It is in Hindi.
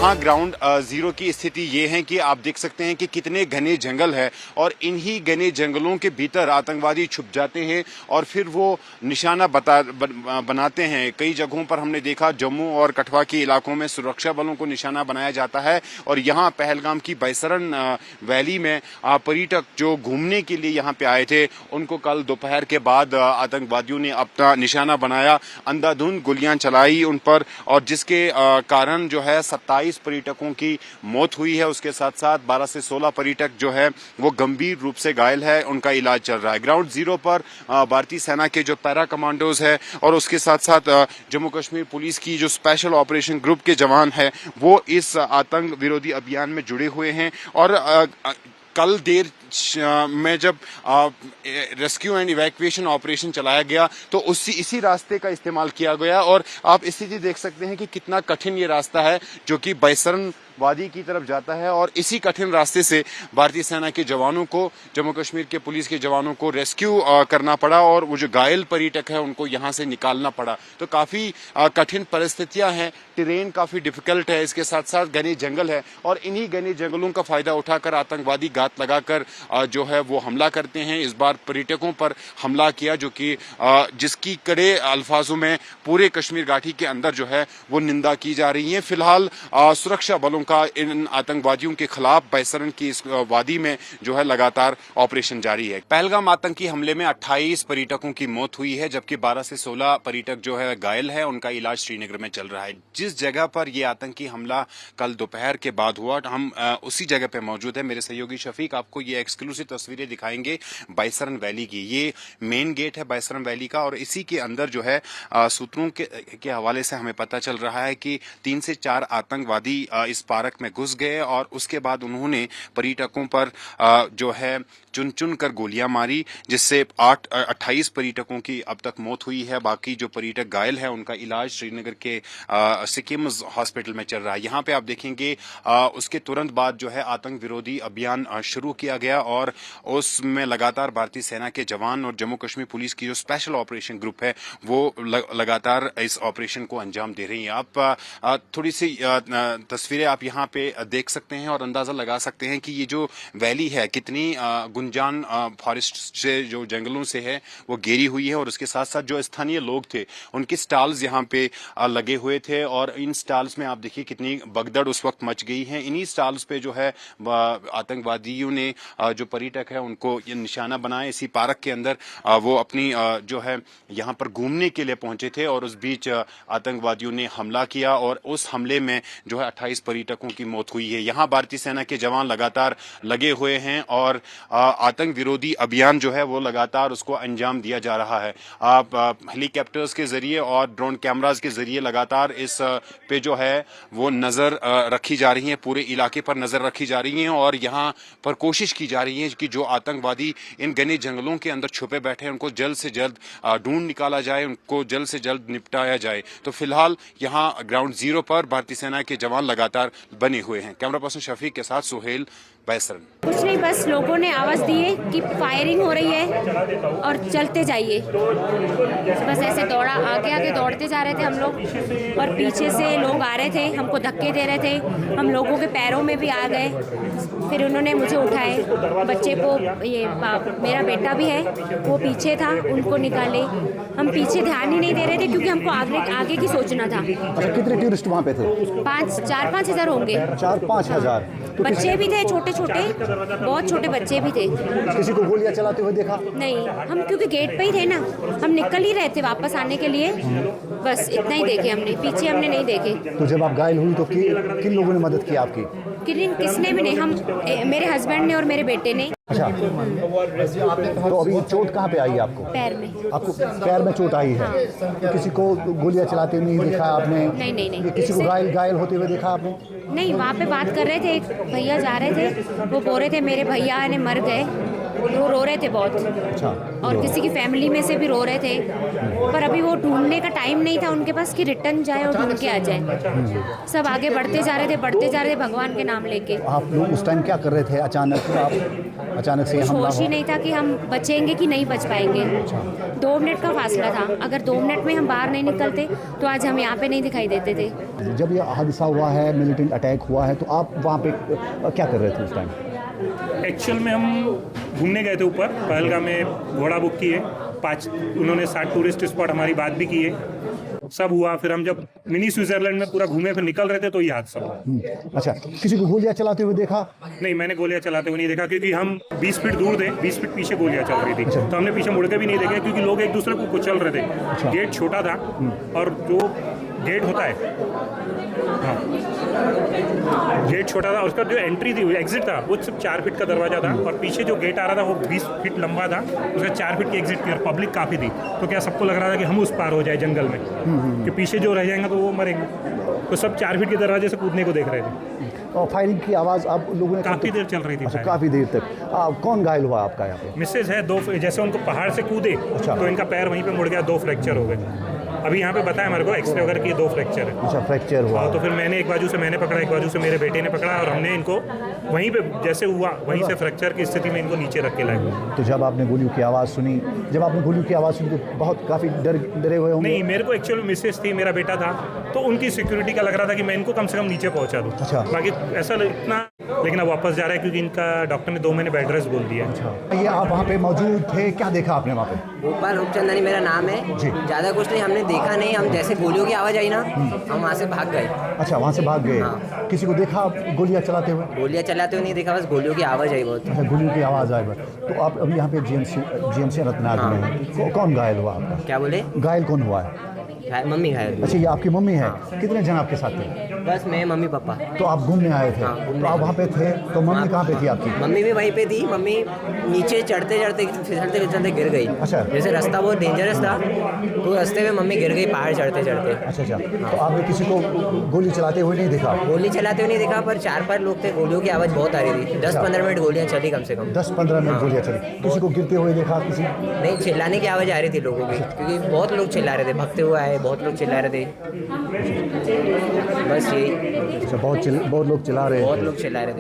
यहाँ ग्राउंड जीरो की स्थिति ये है कि आप देख सकते हैं कि कितने घने जंगल है और इन्हीं घने जंगलों के भीतर आतंकवादी छुप जाते हैं और फिर वो निशाना बनाते हैं। कई जगहों पर हमने देखा जम्मू और कठुआ के इलाकों में सुरक्षा बलों को निशाना बनाया जाता है और यहाँ पहलगाम की बैसरन वैली में पर्यटक जो घूमने के लिए यहाँ पे आए थे उनको कल दोपहर के बाद आतंकवादियों ने अपना निशाना बनाया, अंधाधुंध गोलियां चलाई उन पर और जिसके कारण जो है 27 पर्यटकों की मौत हुई है। उसके साथ साथ 12 से 16 पर्यटक जो है वो गंभीर रूप से घायल है, उनका इलाज चल रहा है। ग्राउंड जीरो पर भारतीय सेना के जो पैरा कमांडोज है और उसके साथ साथ जम्मू कश्मीर पुलिस की जो स्पेशल ऑपरेशन ग्रुप के जवान है वो इस आतंक विरोधी अभियान में जुड़े हुए हैं और कल देर में जब रेस्क्यू एंड इवैक्यूएशन ऑपरेशन चलाया गया तो इसी रास्ते का इस्तेमाल किया गया और आप स्थिति देख सकते हैं कि कितना कठिन ये रास्ता है जो कि बैसरन वादी की तरफ जाता है और इसी कठिन रास्ते से भारतीय सेना के जवानों को, जम्मू कश्मीर के पुलिस के जवानों को रेस्क्यू करना पड़ा और वो जो घायल पर्यटक है उनको यहाँ से निकालना पड़ा। तो काफी कठिन परिस्थितियां हैं, टेरेन काफी डिफिकल्ट है, इसके साथ साथ घने जंगल है और इन्हीं घने जंगलों का फायदा उठाकर आतंकवादी घात लगाकर जो है वो हमला करते हैं। इस बार पर्यटकों पर हमला किया जो कि जिसकी कड़े अल्फाजों में पूरे कश्मीर घाटी के अंदर जो है वो निंदा की जा रही है। फिलहाल सुरक्षा बलों का इन आतंकवादियों के खिलाफ बैसरन की इस वादी में जो है लगातार ऑपरेशन जारी है। पहलगाम आतंकी हमले में 28 पर्यटकों की मौत हुई है जबकि 12 से 16 पर्यटक जो है घायल है, उनका इलाज श्रीनगर में चल रहा है। जिस जगह पर यह आतंकी हमला कल दोपहर के बाद हुआ हम उसी जगह पे मौजूद है। मेरे सहयोगी शफीक आपको ये एक्सक्लूसिव तस्वीरें दिखाएंगे बैसरन वैली की। ये मेन गेट है बैसरन वैली का और इसी के अंदर जो है सूत्रों के हवाले से हमें पता चल रहा है कि 3 से 4 आतंकवादी इस पार्क में घुस गए और उसके बाद उन्होंने पर्यटकों पर जो है चुन चुन कर गोलियां मारी जिससे 28 पर्यटकों की अब तक मौत हुई है। बाकी जो पर्यटक घायल है उनका इलाज श्रीनगर के सिक्किम हॉस्पिटल में चल रहा है। यहाँ पे आप देखेंगे उसके तुरंत बाद जो है आतंक विरोधी अभियान शुरू किया गया और उसमें लगातार भारतीय सेना के जवान और जम्मू कश्मीर पुलिस की जो स्पेशल ऑपरेशन ग्रुप है वो लगातार इस ऑपरेशन को अंजाम दे रही है। आप थोड़ी सी तस्वीरें आप यहाँ पे देख सकते हैं और अंदाजा लगा सकते हैं कि ये जो वैली है कितनी गुंजान फॉरेस्ट से जो जंगलों से है वो घेरी हुई है और उसके साथ साथ जो स्थानीय लोग थे उनके स्टॉल्स यहाँ पे लगे हुए थे और इन स्टॉल्स में आप देखिए कितनी भगदड़ उस वक्त मच गई है। इन्हीं स्टॉल्स पे जो है आतंकवादियों ने जो पर्यटक है उनको ये निशाना बनाया। इसी पार्क के अंदर वो अपनी जो है यहाँ पर घूमने के लिए पहुंचे थे और उस बीच आतंकवादियों ने हमला किया और उस हमले में जो है 28 पर्यटकों की मौत हुई है। यहाँ भारतीय सेना के जवान लगातार लगे हुए हैं और आतंक विरोधी अभियान जो है वो लगातार उसको अंजाम दिया जा रहा है। हेलीकॉप्टर्स के जरिए और ड्रोन कैमराज के जरिए लगातार इस पे जो है वो नजर रखी जा रही है, पूरे इलाके पर नजर रखी जा रही है और यहाँ पर कोशिश की जा रही है कि जो आतंकवादी इन घने जंगलों के अंदर छुपे बैठे हैं उनको जल्द से जल्द ढूंढ निकाला जाए, उनको जल्द से जल्द निपटाया जाए। तो फिलहाल यहाँ ग्राउंड जीरो पर भारतीय सेना के जवान लगातार बने हुए हैं। कैमरा पर्सन शफीक के साथ सुहेल, बैसरन। कुछ नहीं, बस लोगों ने आवाज़ दी है कि फायरिंग हो रही है और चलते जाइए। बस ऐसे दौड़ा, आगे आगे दौड़ते जा रहे थे हम लोग और पीछे से लोग आ रहे थे, हमको धक्के दे रहे थे, हम लोगों के पैरों में भी आ गए। फिर उन्होंने मुझे उठाए, बच्चे को, ये मेरा बेटा भी है वो पीछे था, उनको निकाले। हम पीछे ध्यान ही नहीं दे रहे थे क्योंकि हमको आगे की सोचना था। अच्छा, कितने टूरिस्ट वहाँ पे थे? 4-5 हज़ार होंगे। 4-5 हज़ार। तो बच्चे भी थे, छोटे छोटे, बहुत छोटे बच्चे भी थे। किसी को गोलियां चलाते हुए देखा? नहीं, हम क्योंकि गेट पे ही थे ना, हम निकल ही रहे थे वापस आने के लिए, बस इतना ही देखे हमने, पीछे हमने नहीं देखे। तो जब आप घायल हुई तो किन लोगों ने मदद की आपकी? किसने भी नहीं, हम, मेरे हस्बैंड ने और मेरे बेटे ने। अच्छा, तो अभी चोट कहाँ पे आई आपको? पैर में। आपको पैर में चोट आई है? तो किसी को गोलियां चलाते हुए नहीं देखा आपने? नहीं। किसी को घायल होते हुए देखा आपने? नहीं, वहाँ पे बात कर रहे थे, एक भैया जा रहे थे, वो बोल रहे थे मेरे भैया ने मर गए, वो रो रहे थे बहुत, अच्छा, और किसी की फैमिली में से भी रो रहे थे, पर अभी वो ढूंढने का टाइम नहीं था उनके पास कि रिटर्न जाए और ढूंढ के आ जाए। सब आगे बढ़ते जा रहे थे भगवान के नाम लेके। आप लोग उस टाइम क्या कर रहे थे? अचानक से कुछ हमला होश ही हुआ? नहीं था कि हम बचेंगे कि नहीं बच पाएंगे। 2 मिनट का फासला था, अगर 2 मिनट में हम बाहर नहीं निकलते तो आज हम यहाँ पे नहीं दिखाई देते थे। जब ये हादसा हुआ है, मिलिटेंट अटैक हुआ है, तो आप वहाँ पे क्या कर रहे थे उस टाइम? एक्चुअल में हम घूमने गए थे ऊपर पहलगाम में, घोड़ा बुक किए 5, उन्होंने 7 टूरिस्ट स्पॉट हमारी बात भी किए, सब हुआ। फिर हम जब मिनी स्विट्जरलैंड में पूरा घूमे फिर निकल रहे थे तो ये हादसा हुआ। अच्छा, किसी को गोलियां चलाते हुए देखा? नहीं, मैंने गोलियां चलाते हुए नहीं देखा, क्योंकि हम 20 फीट दूर थे, 20 फीट पीछे गोलियां चल रही थी, तो हमने पीछे मुड़ के भी नहीं देखा, क्योंकि लोग एक दूसरे को कुचल रहे थे। गेट छोटा था, और जो गेट होता है, हाँ, गेट छोटा था, उसका जो एंट्री थी, एग्जिट था, वो सिर्फ 4 फीट का दरवाजा था, और पीछे जो गेट आ रहा था वो 20 फीट लंबा था, उसका 4 फीट की एग्जिट थी, और पब्लिक काफ़ी थी। तो क्या सबको लग रहा था कि हम उस पार हो जाए जंगल में, कि पीछे जो रह जाएंगे तो वो मरेंगे, तो सब 4 फीट के दरवाजे से कूदने को देख रहे थे। और फायरिंग की आवाज़ आप लोगों ने काफ़ी देर चल रही थी। अच्छा, काफ़ी देर तक। कौन घायल हुआ आपका यहाँ पे? मिसेज है, 2 जैसे उनको पहाड़ से कूदे तो इनका पैर वहीं पे मुड़ गया, 2 फ्रैक्चर हो गए। अभी यहाँ पे बताया हमारे को एक्सरे वगैरह की 2 फ्रैक्चर है। अच्छा, फ्रैक्चर हुआ। तो फिर मैंने एक बाजू से मैंने पकड़ा, एक बाजू से मेरे बेटे ने पकड़ा, और हमने इनको वहीं पे जैसे हुआ वहीं से फ्रैक्चर की स्थिति में इनको नीचे रख के लाए। तो जब आपने गोलियों की आवाज़ सुनी तो बहुत काफ़ी डरे हुए होंगे? नहीं, मेरे को एक्चुअली मिसेज थी, मेरा बेटा था, तो उनकी सिक्योरिटी का लग रहा था कि मैं इनको कम से कम नीचे पहुंचा दूं। अच्छा। बाकी ऐसा इतना, लेकिन अब वापस जा रहा है क्योंकि इनका डॉक्टर ने 2 महीने बेड रेस्ट बोल दिया। अच्छा, ये आप वहाँ पे मौजूद थे, क्या देखा आपने वहाँ पे? भोपाल रूपचंदानी मेरा नाम है जी। ज़्यादा कुछ नहीं हमने देखा नहीं, हम जैसे गोलियों की आवाज़ आई ना हम वहाँ से भाग गए। अच्छा, वहाँ से भाग गए। हाँ। किसी को देखा आप गोलियाँ चलाते हुए? गोलियाँ चलाते हुए नहीं देखा, बस गोलियों की आवाज़ आई बहुत। अच्छा, गोलियों की आवाज़ आई बस। तो आप अभी यहाँ पे जीएमसी अनंतनाग में हैं। कौन घायल हुआ आपका? क्या बोले? घायल कौन हुआ है? मम्मी घायल। अच्छा, ये आपकी मम्मी है। कितने जन आपके साथ थे? बस मैं, मम्मी, पापा। तो आप घूमने आए थे? हाँ, घूमने तो आप वहाँ पे थे, तो मम्मी कहाँ पे थी आपकी? मम्मी भी वहीं पे थी। मम्मी नीचे चढ़ते चढ़ते फिसलते गिर गई। अच्छा। जैसे रास्ता बहुत डेंजरस था, तो रास्ते में मम्मी गिर गई पहाड़ चढ़ते चढ़ते। अच्छा, तो आपने किसी को गोली चलाते हुए नहीं देखा? गोली चलाते हुए नहीं देखा, पर 4-5 लोग थे, गोलियों की आवाज़ बहुत आ रही थी। 10-15 मिनट गोलियाँ चली कम से कम। 10-15 मिनट गोलियाँ चली। किसी को गिरते हुए देखा? किसी नहीं, चिल्लाने की आवाज़ आ रही थी लोगों की, क्योंकि बहुत लोग चिल्ला रहे थे, भगते हुए आए, बहुत लोग चिल्ला रहे थे। बस यही। अच्छा, बहुत लोग चिल्ला रहे बहुत थे। लोग चिल्ला रहे थे।